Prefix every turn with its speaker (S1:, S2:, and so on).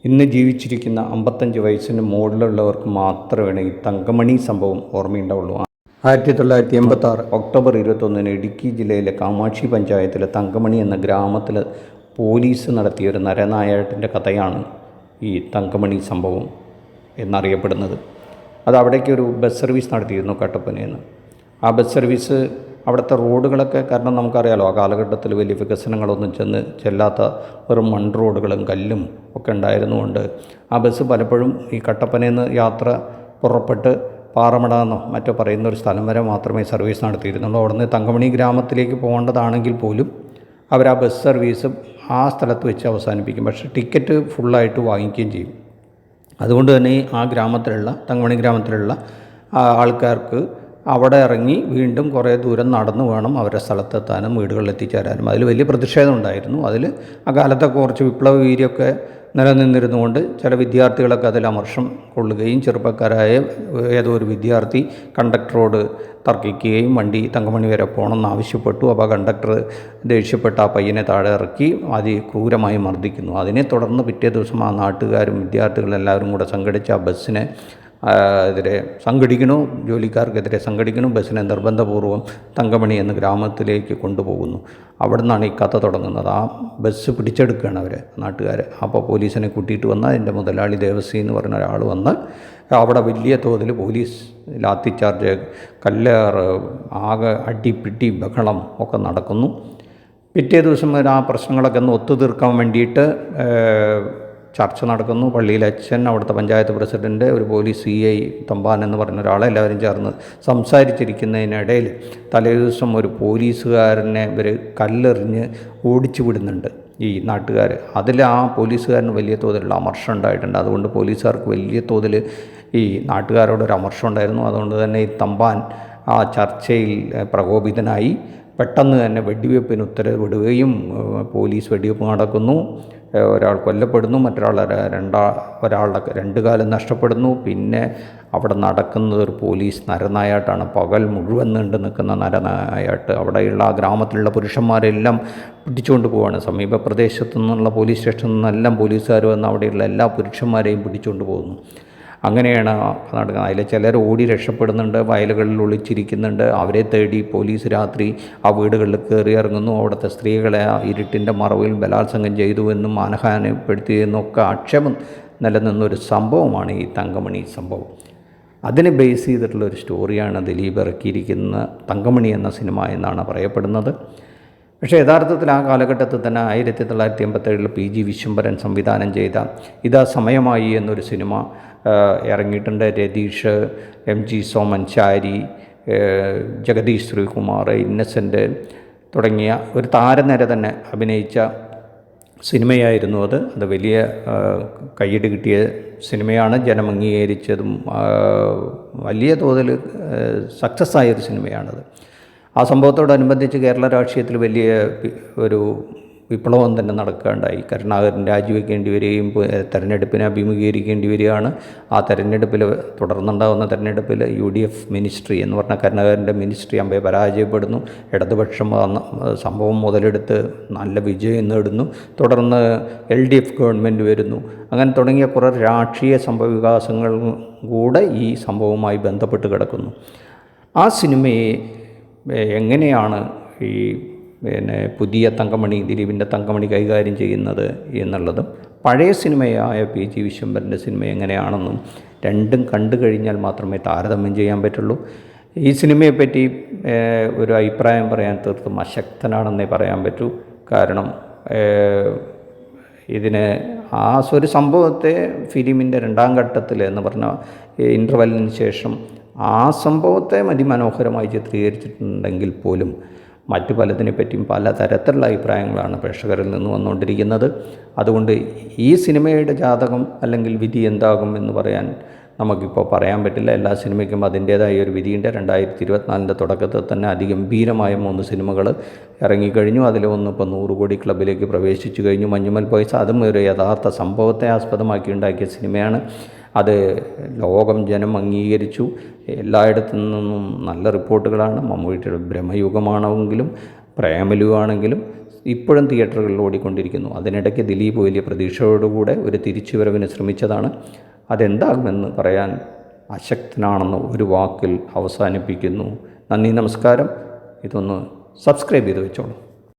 S1: ഇന്ന് ജീവിച്ചിരിക്കുന്ന 55 വയസ്സിന് മുകളിലുള്ളവർക്ക് മാത്രമേ ഈ തങ്കമണി സംഭവം ഓർമ്മയുണ്ടാവുള്ളൂ. 1986 ഒക്ടോബർ 21 ഇടുക്കി ജില്ലയിലെ കാമാക്ഷി പഞ്ചായത്തിലെ തങ്കമണി എന്ന ഗ്രാമത്തിൽ പോലീസ് നടത്തിയൊരു നരനായാട്ടിൻ്റെ കഥയാണ് ഈ തങ്കമണി സംഭവം എന്നറിയപ്പെടുന്നത്. അത് അവിടേക്ക് ഒരു ബസ് സർവീസ് നടത്തിയിരുന്നു കട്ടപ്പനയിൽ നിന്ന്. ആ ബസ് സർവീസ് അവിടുത്തെ റോഡുകളൊക്കെ, കാരണം നമുക്കറിയാലോ ആ കാലഘട്ടത്തിൽ വലിയ വികസനങ്ങളൊന്നും ചെല്ലാത്ത വെറും മൺ റോഡുകളും കല്ലും ഒക്കെ ഉണ്ടായിരുന്നുകൊണ്ട് ആ ബസ് പലപ്പോഴും ഈ കട്ടപ്പനയിൽ നിന്ന് യാത്ര പുറപ്പെട്ട് പാറമട എന്നോ മറ്റോ പറയുന്ന ഒരു സ്ഥലം വരെ മാത്രമേ സർവീസ് നടത്തിയിരുന്നുള്ളൂ. അവിടെ നിന്ന് തങ്കമണി ഗ്രാമത്തിലേക്ക് പോകേണ്ടതാണെങ്കിൽ പോലും അവർ ആ ബസ് സർവീസ് ആ സ്ഥലത്ത് വെച്ച് അവസാനിപ്പിക്കും. പക്ഷേ ടിക്കറ്റ് ഫുള്ളായിട്ട് വാങ്ങിക്കുകയും ചെയ്യും. അതുകൊണ്ട് തന്നെ ആ ഗ്രാമത്തിലുള്ള തങ്കമണി ഗ്രാമത്തിലുള്ള ആൾക്കാർക്ക് അവിടെ ഇറങ്ങി വീണ്ടും കുറേ ദൂരം നടന്നു വേണം അവരുടെ സ്ഥലത്തെത്താനും വീടുകളിൽ എത്തിച്ചേരാനും. അതിൽ വലിയ പ്രതിഷേധം ഉണ്ടായിരുന്നു. അതിൽ ആ കാലത്തൊക്കെ കുറച്ച് വിപ്ലവ വീര്യമൊക്കെ നിലനിന്നിരുന്നുകൊണ്ട് ചില വിദ്യാർത്ഥികളൊക്കെ അതിൽ അമർഷം കൊള്ളുകയും ചെറുപ്പക്കാരായ ഏതോ ഒരു വിദ്യാർത്ഥി കണ്ടക്ടറോട് തർക്കിക്കുകയും വണ്ടി തങ്കമണി വരെ പോകണമെന്ന് ആവശ്യപ്പെട്ടു. അപ്പോൾ കണ്ടക്ടർ ദേഷ്യപ്പെട്ട് ആ പയ്യനെ താഴെ ഇറക്കി അതിക്രൂരമായി മർദ്ദിക്കുന്നു. അതിനെ തുടർന്ന് പിറ്റേ ദിവസം ആ നാട്ടുകാരും വിദ്യാർത്ഥികളും എല്ലാവരും കൂടെ സംഘടിച്ച് ആ ബസ്സിനെ എതിരെ സംഘടിക്കണു, ജോലിക്കാർക്കെതിരെ സംഘടിക്കണു. ബസ്സിനെ നിർബന്ധപൂർവ്വം തങ്കമണി എന്ന ഗ്രാമത്തിലേക്ക് കൊണ്ടുപോകുന്നു. അവിടെ നിന്നാണ് ഈ കഥ തുടങ്ങുന്നത്. ആ ബസ് പിടിച്ചെടുക്കുകയാണ് അവർ നാട്ടുകാർ. അപ്പോൾ പോലീസിനെ കൂട്ടിയിട്ട് വന്ന എൻ്റെ മുതലാളി ദേവസി എന്ന് പറഞ്ഞ ഒരാൾ വന്ന് അവിടെ വലിയ തോതിൽ പോലീസ് ലാത്തിച്ചാർജ്, കല്ലേറ്, ആകെ അടിപിടി ബഹളം ഒക്കെ നടക്കുന്നു. പിറ്റേ ദിവസം ആ പ്രശ്നങ്ങളൊക്കെ ഒന്ന് ഒത്തുതീർക്കാൻ വേണ്ടിയിട്ട് ചർച്ച നടക്കുന്നു. പള്ളിയിലെ അച്ഛൻ, അവിടുത്തെ പഞ്ചായത്ത് പ്രസിഡൻറ്റ്, ഒരു പോലീസ് CI തമ്പാൻ എന്ന് പറഞ്ഞ ഒരാളെ എല്ലാവരും ചേർന്ന് സംസാരിച്ചിരിക്കുന്നതിനിടയിൽ തലേദിവസം ഒരു പോലീസുകാരനെ ഇവർ കല്ലെറിഞ്ഞ് ഓടിച്ചു വിടുന്നുണ്ട് ഈ നാട്ടുകാർ. അതിൽ ആ പോലീസുകാരന് വലിയ തോതിലുള്ള അമർഷം ഉണ്ടായിട്ടുണ്ട്. അതുകൊണ്ട് പോലീസുകാർക്ക് വലിയ തോതിൽ ഈ നാട്ടുകാരോടൊരു അമർഷം ഉണ്ടായിരുന്നു. അതുകൊണ്ട് തന്നെ ഈ തമ്പാൻ ആ ചർച്ചയിൽ പ്രകോപിതനായി പെട്ടെന്ന് തന്നെ വെടിവെപ്പിന് ഉത്തരവിടുകയും പോലീസ് വെടിവെപ്പ് നടക്കുന്നു. ഒരാൾ കൊല്ലപ്പെടുന്നു, ഒരാളുടെ 2 കാലം നഷ്ടപ്പെടുന്നു. പിന്നെ അവിടെ നടക്കുന്നത് ഒരു പോലീസ് നരനായാട്ടാണ്. പകൽ മുഴുവൻ നീണ്ടു നിൽക്കുന്ന നരനായാട്ട്. അവിടെയുള്ള ആ ഗ്രാമത്തിലുള്ള പുരുഷന്മാരെല്ലാം പിടിച്ചുകൊണ്ട് പോവുകയാണ്. സമീപ പ്രദേശത്തു നിന്നുള്ള പോലീസ് സ്റ്റേഷനിൽ നിന്നെല്ലാം പോലീസുകാർ വന്ന് അവിടെയുള്ള എല്ലാ പുരുഷന്മാരെയും പിടിച്ചുകൊണ്ട് പോകുന്നു. അങ്ങനെയാണ് നടക്കുന്നത്. അതിൽ ചിലർ ഓടി രക്ഷപ്പെടുന്നുണ്ട്, വയലുകളിൽ ഒളിച്ചിരിക്കുന്നുണ്ട്. അവരെ തേടി പോലീസ് രാത്രി ആ വീടുകളിൽ കയറി ഇറങ്ങുന്നു. അവിടുത്തെ സ്ത്രീകളെ ആ ഇരുട്ടിൻ്റെ മറവിൽ ബലാത്സംഗം ചെയ്തുവെന്നും മാനഹാനിപ്പെടുത്തിയെന്നൊക്കെ ആക്ഷേപം നിലനിന്നൊരു സംഭവമാണ് ഈ തങ്കമണി സംഭവം. അതിനെ ബേസ് ചെയ്തിട്ടുള്ളൊരു സ്റ്റോറിയാണ് ദിലീപ് ഇറക്കിയിരിക്കുന്ന തങ്കമണി എന്ന സിനിമ എന്നാണ് പറയപ്പെടുന്നത്. പക്ഷേ യഥാർത്ഥത്തിൽ ആ കാലഘട്ടത്തിൽ തന്നെ 1987 PG വിശ്വംഭരൻ സംവിധാനം ചെയ്ത ഇതാ സമയമായി എന്നൊരു സിനിമ ഇറങ്ങിയിട്ടുണ്ട്. രതീഷ്, MG സോമൻ, ചാരി, ജഗദീഷ് ശ്രീകുമാർ, ഇന്നസെൻ്റ് തുടങ്ങിയ ഒരു താരനിര തന്നെ അഭിനയിച്ച സിനിമയായിരുന്നു അത്. വലിയ കയ്യടി കിട്ടിയ സിനിമയാണ്. ജനം അംഗീകരിച്ചതും വലിയ തോതിൽ സക്സസ് ആയൊരു സിനിമയാണത്. ആ സംഭവത്തോടനുബന്ധിച്ച് കേരള രാഷ്ട്രീയത്തിൽ വലിയ ഒരു വിപ്ലവം തന്നെ നടക്കുകയുണ്ടായി. കരുണാകരൻ രാജിവെക്കേണ്ടി വരികയും തെരഞ്ഞെടുപ്പിനെ അഭിമുഖീകരിക്കേണ്ടി വരികയാണ്. ആ തെരഞ്ഞെടുപ്പിൽ തുടർന്നുണ്ടാകുന്ന തെരഞ്ഞെടുപ്പിൽ UDF മിനിസ്ട്രി എന്ന് പറഞ്ഞ കരുണാകരൻ്റെ മിനിസ്ട്രി അമ്പെ പരാജയപ്പെടുന്നു. ഇടതുപക്ഷം സംഭവം മുതലെടുത്ത് നല്ല വിജയം നേടുന്നു. തുടർന്ന് LDF ഗവൺമെൻറ് വരുന്നു. അങ്ങനെ തുടങ്ങിയ കുറേ രാഷ്ട്രീയ സംഭവവികാസങ്ങളും കൂടെ ഈ സംഭവവുമായി ബന്ധപ്പെട്ട് കിടക്കുന്നു. ആ സിനിമയെ എങ്ങനെയാണ് ഈ പുതിയ തങ്കമണി, ദിലീപിൻ്റെ തങ്കമണി കൈകാര്യം ചെയ്യുന്നത് എന്നുള്ളതും പഴയ സിനിമയായ PG വിശ്വംഭരൻ്റെ സിനിമ എങ്ങനെയാണെന്നും രണ്ടും കണ്ടു കഴിഞ്ഞാൽ മാത്രമേ താരതമ്യം ചെയ്യാൻ പറ്റുള്ളൂ. ഈ സിനിമയെപ്പറ്റി ഒരു അഭിപ്രായം പറയാൻ തീർത്തും അശക്തനാണെന്നേ പറയാൻ പറ്റൂ. കാരണം ഇതിന് ആ ഒരു സംഭവത്തെ ഫിലിമിൻ്റെ 2ാം ഘട്ടത്തിൽ എന്ന് പറഞ്ഞ ഇൻ്റർവെല്ലിന് ശേഷം ആ സംഭവത്തെ അതിമനോഹരമായി ചിത്രീകരിച്ചിട്ടുണ്ടെങ്കിൽ പോലും മറ്റു പലതിനെപ്പറ്റിയും പലതരത്തിലുള്ള അഭിപ്രായങ്ങളാണ് പ്രേക്ഷകരിൽ നിന്ന് വന്നുകൊണ്ടിരിക്കുന്നത്. അതുകൊണ്ട് ഈ സിനിമയുടെ ജാതകം അല്ലെങ്കിൽ വിധി എന്താകും എന്ന് പറയാൻ നമുക്കിപ്പോൾ പറയാൻ പറ്റില്ല. എല്ലാ സിനിമയ്ക്കും അതിൻ്റേതായ ഒരു വിധിയുണ്ട്. 2024 തുടക്കത്തിൽ തന്നെ അതിഗംഭീരമായ 3 സിനിമകൾ ഇറങ്ങിക്കഴിഞ്ഞു. അതിലൊന്ന് ഇപ്പോൾ 100 കോടി ക്ലബിലേക്ക് പ്രവേശിച്ചു കഴിഞ്ഞു. മഞ്ഞുമൽ ബോയ്സ്, അതും ഒരു യഥാർത്ഥ സംഭവത്തെ ആസ്പദമാക്കി ഉണ്ടാക്കിയ സിനിമയാണ്. അത് ജനം അംഗീകരിച്ചു. എല്ലായിടത്തു നിന്നും നല്ല റിപ്പോർട്ടുകളാണ്. മമ്മൂട്ടിയുടെ ബ്രഹ്മയുഗമാണെങ്കിലും പ്രേമലു ആണെങ്കിലും ഇപ്പോഴും തിയേറ്ററുകളിൽ ഓടിക്കൊണ്ടിരിക്കുന്നു. അതിനിടയ്ക്ക് ദിലീപ് വലിയ പ്രതീക്ഷയോടുകൂടെ ഒരു തിരിച്ചുവരവിന് ശ്രമിച്ചതാണ്. അതെന്താകുമെന്ന് പറയാൻ അശക്തനാണെന്ന് ഒരു വാക്കിൽ അവസാനിപ്പിക്കുന്നു. നന്ദി, നമസ്കാരം. ഇതൊന്ന് സബ്സ്ക്രൈബ് ചെയ്ത് വെച്ചോളൂ.